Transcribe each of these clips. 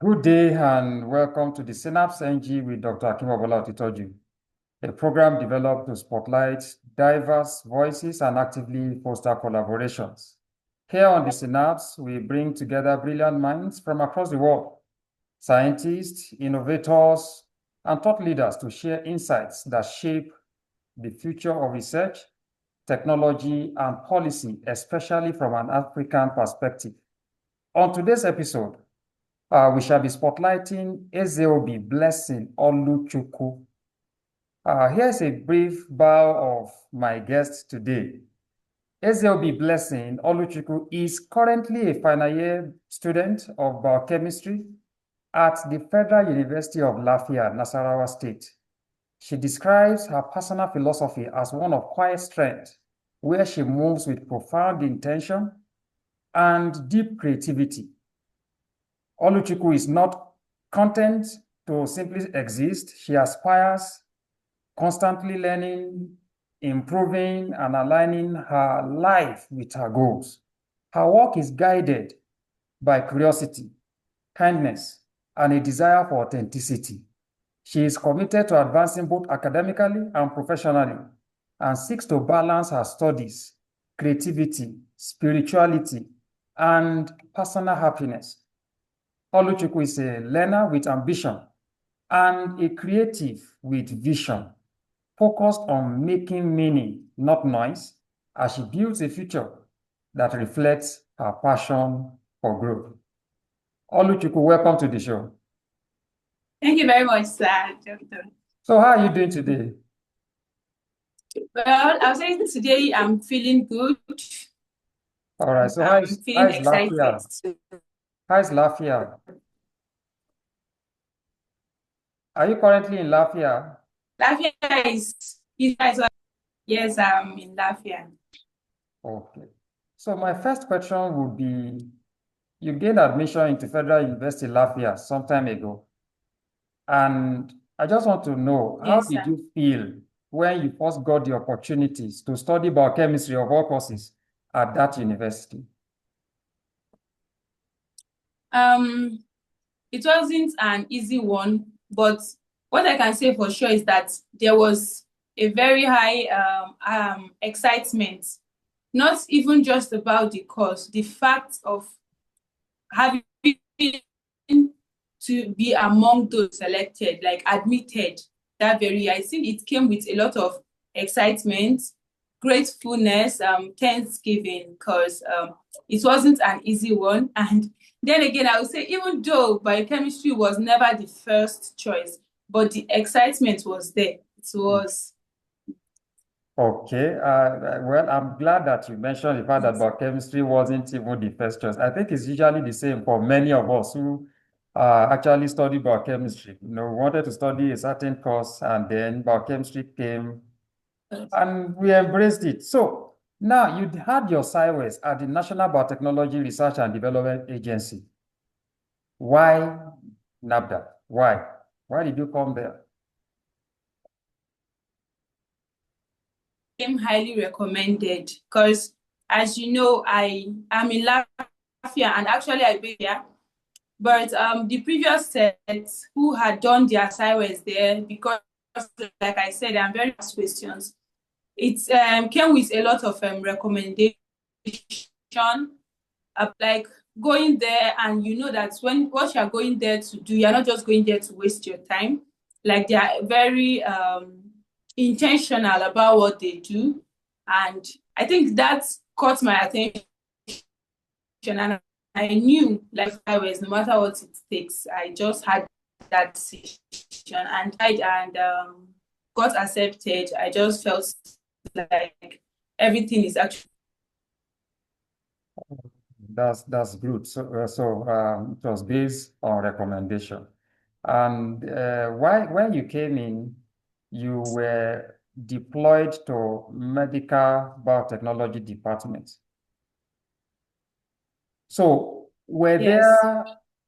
Good day and welcome to the Synapse NG with Dr. Akimobola Otitoju, a program developed to spotlight diverse voices and actively foster collaborations. Here on the Synapse, we bring together brilliant minds from across the world, scientists, innovators, and thought leaders to share insights that shape the future of research, technology, and policy, especially from an African perspective. On today's episode, we shall be spotlighting Ezeobi Blessing Oluchukwu. Here's a brief bio of my guest today. Ezeobi Blessing Oluchukwu is currently a final year student of biochemistry at the Federal University of Lafayette, Nasarawa State. She describes her personal philosophy as one of quiet strength, where she moves with profound intention and deep creativity. Oluchukwu is not content to simply exist. She aspires, constantly learning, improving, and aligning her life with her goals. Her work is guided by curiosity, kindness, and a desire for authenticity. She is committed to advancing both academically and professionally and seeks to balance her studies, creativity, spirituality, and personal happiness. Oluchukwu is a learner with ambition and a creative with vision, focused on making meaning, not noise, as she builds a future that reflects her passion for growth. Oluchukwu, welcome to the show. Thank you very much, sir, Doctor. So how are you doing today? Well, I'll say today I'm feeling good. All right, so I'm feeling excited. How is Lafayette? Are you currently in Lafayette? Lafayette is yes, I'm in Lafayette. Okay. So my first question would be, you gained admission into Federal University Lafayette some time ago. And I just want to know, how did you feel when you first got the opportunities to study biochemistry of all courses at that university? It wasn't an easy one, but what I can say for sure is that there was a very high excitement, not even just about the course, the fact of having to be among those selected, like admitted that very year. I think it came with a lot of excitement, gratefulness, thanksgiving, because it wasn't an easy one. And then again, I would say, even though biochemistry was never the first choice, but the excitement was there. It was. Okay, well, I'm glad that you mentioned the fact that biochemistry wasn't even the first choice. I think it's usually the same for many of us who actually study biochemistry. You know, we wanted to study a certain course, and then biochemistry came, and we embraced it. So now you had your SciWest at the National Biotechnology Research and Development Agency. Why NABDA? Why? Why did you come there? Highly recommended, because as you know, I am in Lafayette and actually Iberia, but the previous sets who had done their SciWest there, because like I said, I'm very asked questions. It came with a lot of recommendation, like going there, and you know that what you're going there to do, you're not just going there to waste your time. Like, they are very intentional about what they do, and I think that caught my attention, and I knew, like, I was, no matter what it takes, I just had that decision and got accepted. I just felt like everything is actually. That's good. So it was based on recommendation. And when you came in, you were deployed to medical biotechnology department. So were there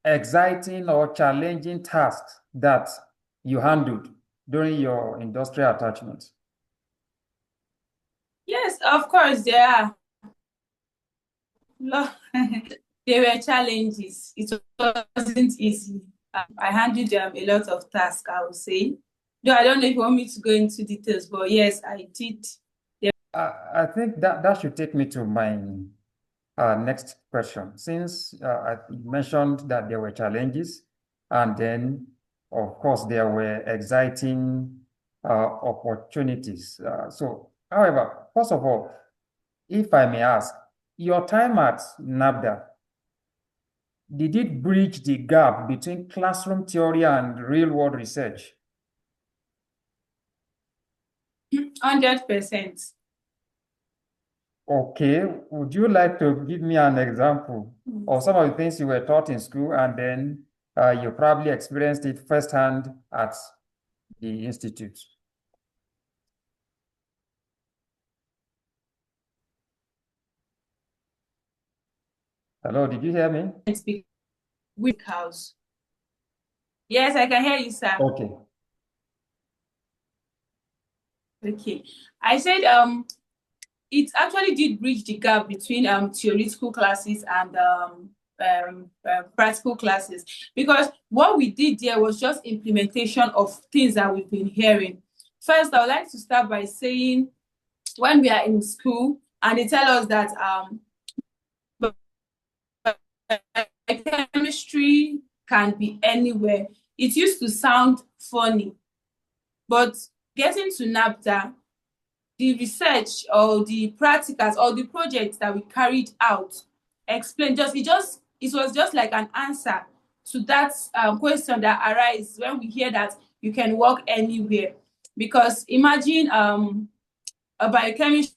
exciting or challenging tasks that you handled during your industrial attachment? Yes, of course, there are. There were challenges. It wasn't easy. I handled a lot of tasks, I would say. Though I don't know if you want me to go into details, but yes, I did. I think that should take me to my next question. Since you mentioned that there were challenges, and then, of course, there were exciting opportunities. However, first of all, if I may ask, your time at NABDA, did it bridge the gap between classroom theory and real-world research? 100%. Okay, would you like to give me an example of some of the things you were taught in school and then you probably experienced it firsthand at the institute? Hello, did you hear me? Speak with house. Yes, I can hear you, sir. Okay. Okay. I said it actually did bridge the gap between theoretical classes and practical classes, because what we did there was just implementation of things that we've been hearing. First, I would like to start by saying when we are in school and they tell us that chemistry can be anywhere, it used to sound funny. But getting to NABDA, the research or the practicals or the projects that we carried out explained it was just like an answer to that question that arises when we hear that you can work anywhere. Because imagine a biochemist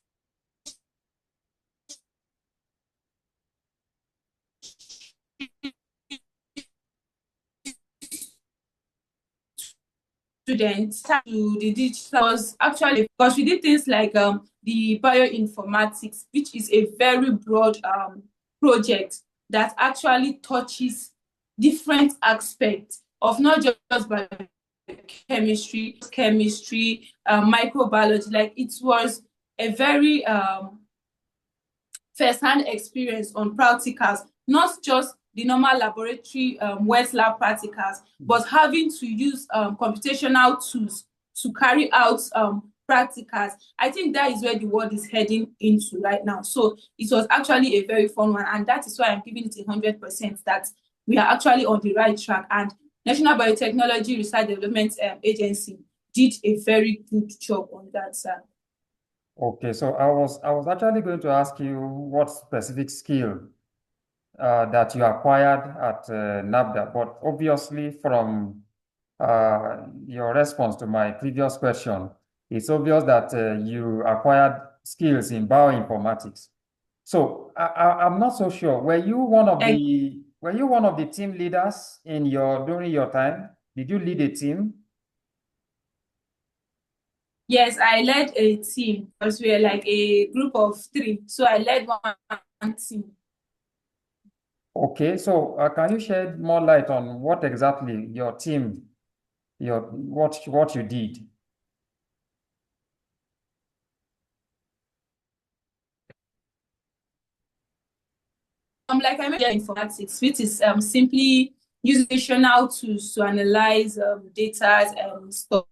students to the digital was actually because we did things like the bioinformatics, which is a very broad project that actually touches different aspects of not just biochemistry, microbiology. Like, it was a very first-hand experience on practicals, not just the normal laboratory wet lab practicals, but having to use computational tools to carry out practicals. I think that is where the world is heading into right now. So it was actually a very fun one, and that is why I'm giving it 100% that we are actually on the right track. And National Biotechnology Research Development Agency did a very good job on that, sir. Okay, so I was actually going to ask you what specific skill that you acquired at NABDA, but obviously from your response to my previous question, it's obvious that you acquired skills in bioinformatics. So I'm not so sure. Were you one of the team leaders during your time? Did you lead a team? Yes, I led a team because we were like a group of 3. So I led one team. Okay, so can you shed more light on what exactly your team, what you did? Like I mentioned, informatics, which is simply using additional tools to analyze data and stuff,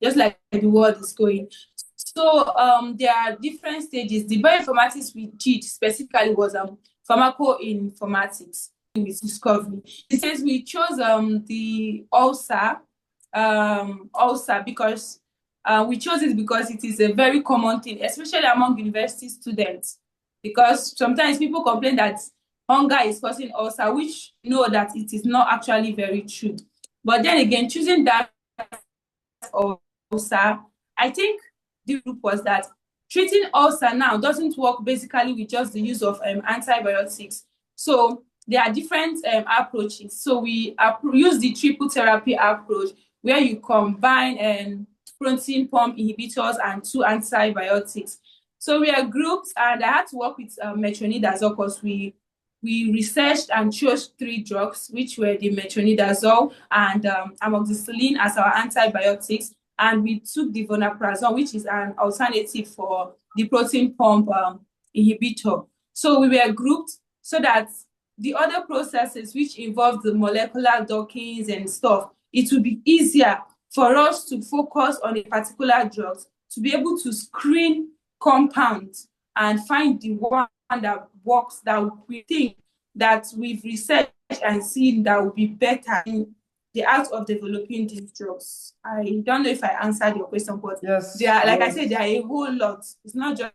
just like the world is going. So there are different stages. The bioinformatics we did specifically was pharmacoinformatics with discovery. It says we chose the ULSA because we chose it because it is a very common thing, especially among university students. Because sometimes people complain that hunger is causing ulcer, which know that it is not actually very true. But then again, choosing that ulcer, I think the group was that treating ulcer now doesn't work basically with just the use of antibiotics. So there are different approaches. So we use the triple therapy approach, where you combine protein pump inhibitors and 2 antibiotics. So we are grouped, and I had to work with metronidazole because we researched and chose 3 drugs, which were the metronidazole and amoxicillin as our antibiotics, and we took the vonoprazan, which is an alternative for the protein pump inhibitor. So we were grouped, so that the other processes which involve the molecular dockings and stuff, it will be easier for us to focus on a particular drug, to be able to screen compounds and find the one that works, that we think that we've researched and seen that will be better in the art of developing these drugs. I don't know if I answered your question, but Yes, there are, like I yes. said, there are a whole lot. It's not just.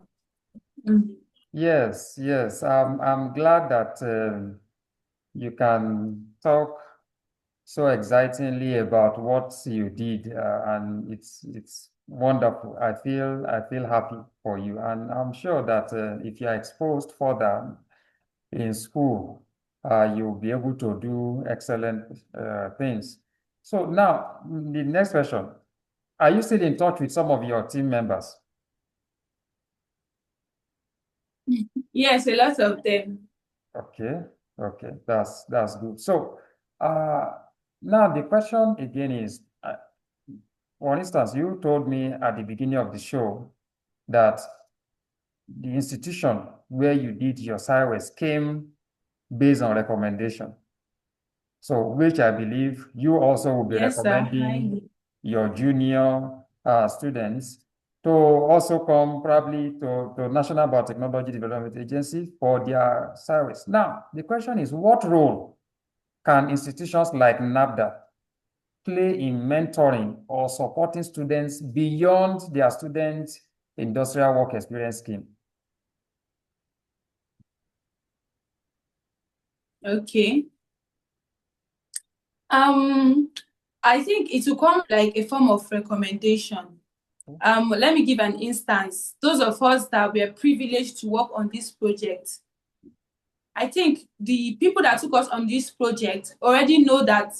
Yes, yes. I'm glad that you can talk so excitingly about what you did, and it's wonderful. I feel happy for you, and I'm sure that if you are exposed further in school, you'll be able to do excellent things. So now, the next question: are you still in touch with some of your team members? Yes, a lot of them. Okay, okay, that's good. So, now the question again is, for instance, you told me at the beginning of the show that the institution where you did your SciWest came based on recommendation. So, which I believe you also will be Yes, sir. recommending your junior students to also come probably to National Biotechnology Development Agency for their SciWest. Now, the question is, what role can institutions like NAFDA play in mentoring or supporting students beyond their student industrial work experience scheme? Okay. I think it will come like a form of recommendation. Let me give an instance. Those of us that were privileged to work on this project, I think the people that took us on this project already know that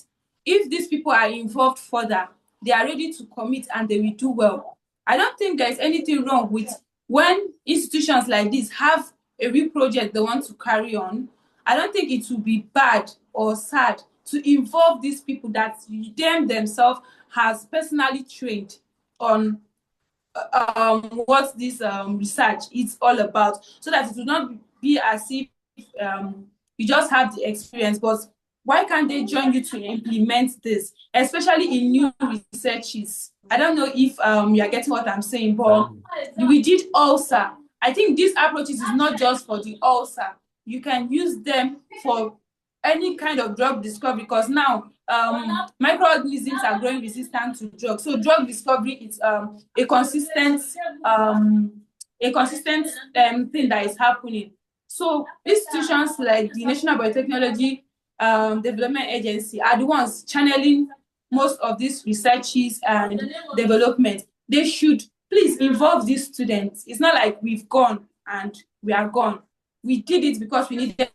if these people are involved further, they are ready to commit and they will do well. I don't think there's anything wrong with when institutions like this have a real project they want to carry on. I don't think it will be bad or sad to involve these people that them themselves has personally trained on what this research is all about, so that it will not be as if you just have the experience, but why can't they join you to implement this, especially in new researches? I don't know if you are getting what I'm saying, but we did ulcer. I think these approaches is not just for the ulcer. You can use them for any kind of drug discovery, because now microorganisms are growing resistant to drugs. So drug discovery is a consistent thing that is happening. So institutions like the National Biotechnology Development Agency are the ones channeling most of these researches and development. They should please involve these students. It's not like we've gone and we are gone. We did it because we needed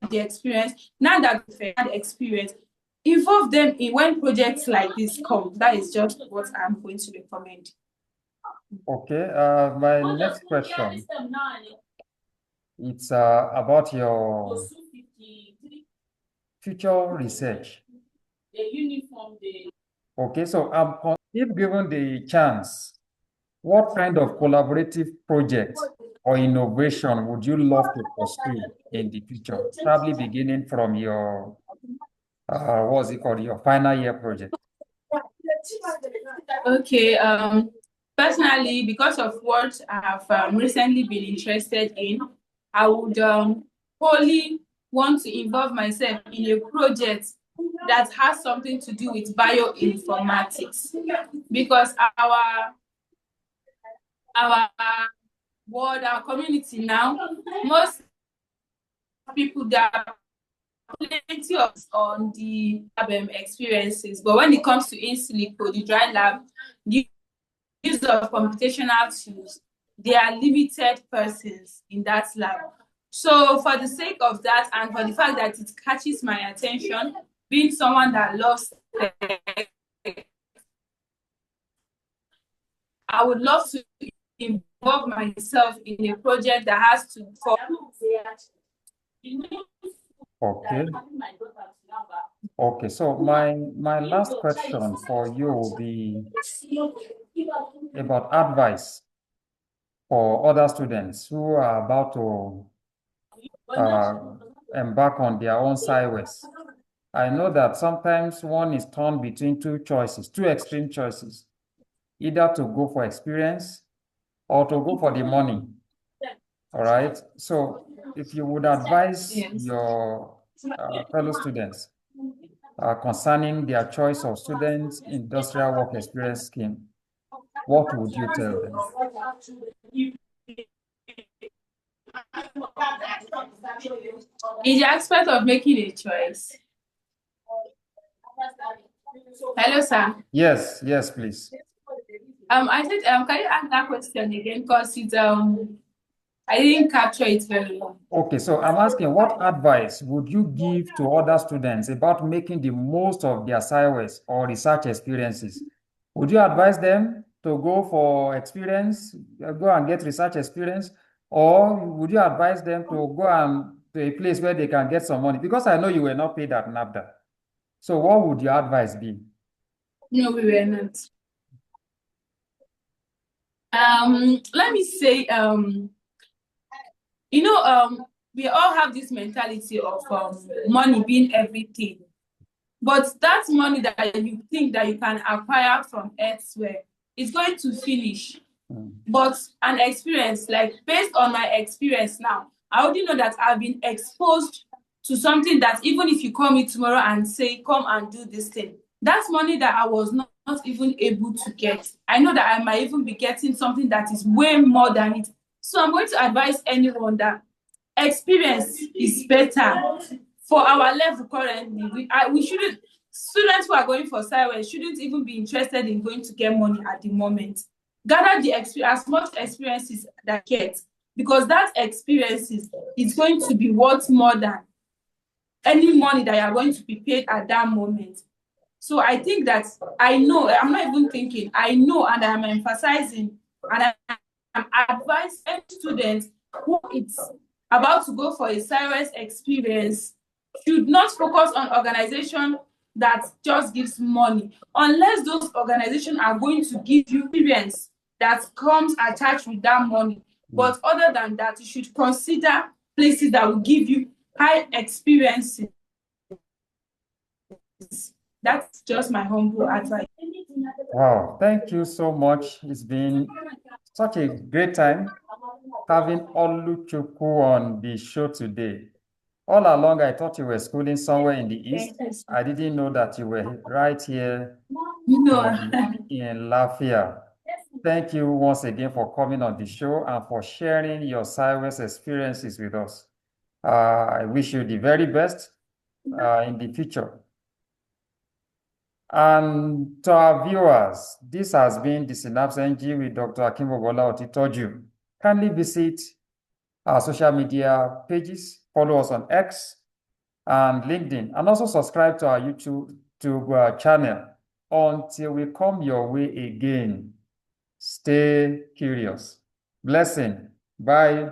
the experience. Now that we've had experience, involve them in when projects like this come. That is just what I'm going to recommend. Okay, my next question, it's about your future research. Okay, so if given the chance, what kind of collaborative project or innovation would you love to pursue in the future? Probably beginning from your, what's it called, your final year project. Okay, personally, because of what I've recently been interested in, I would wholly want to involve myself in a project that has something to do with bioinformatics, because our world, our community now, most people that plenty of on the lab experiences, but when it comes to in silico, the dry lab, the use of computational tools, there are limited persons in that lab. So for the sake of that, and for the fact that it catches my attention, being someone that loves tech, I would love to involve myself in a project that has to Okay. Okay, so my last question for you will be about advice for other students who are about to embark on their own sideways. I know that sometimes one is torn between two choices, two extreme choices, either to go for experience or to go for the money. All right. So if you would advise your fellow students concerning their choice of students industrial work experience scheme, what would you tell them? In the aspect of making a choice. Hello, sir. Yes, please. I said, can you ask that question again? Because it's I didn't capture it very well. Okay, so I'm asking, what advice would you give to other students about making the most of their SciWest or research experiences? Would you advise them to go for experience, go and get research experience, or would you advise them to go and to a place where they can get some money? Because I know you were not paid at NAFDA. So what would your advice be? No, we were not. Let me say, we all have this mentality of money being everything. But that money that you think that you can acquire from elsewhere is going to finish. But an experience, like based on my experience now, I already know that I've been exposed to something that even if you call me tomorrow and say, come and do this thing, that's money that I was not even able to get. I know that I might even be getting something that is way more than it. So I'm going to advise anyone that experience is better for our level currently. We shouldn't, students who are going for SciWest shouldn't even be interested in going to get money at the moment. Gather the experience, as much experiences that you get, because that experience is going to be worth more than any money that you are going to be paid at that moment. So I think that I know, I'm not even thinking, I know, and I'm emphasizing, and I'm advising any students who is about to go for a SciWest experience should not focus on organization that just gives money, unless those organizations are going to give you experience that comes attached with that money. But other than that, you should consider places that will give you high experiences. That's just my humble advice. Wow, thank you so much. It's been such a great time having Oluchukwu on the show today. All along, I thought you were schooling somewhere in the East. I didn't know that you were right here in Lafayette. Thank you once again for coming on the show and for sharing your SciWest experiences with us. I wish you the very best in the future. And to our viewers, this has been the Synapse NG with Dr. Akinbobola Otitoju. Kindly visit our social media pages, follow us on X and LinkedIn, and also subscribe to our YouTube channel. Until we come your way again, stay curious. Blessing. Bye.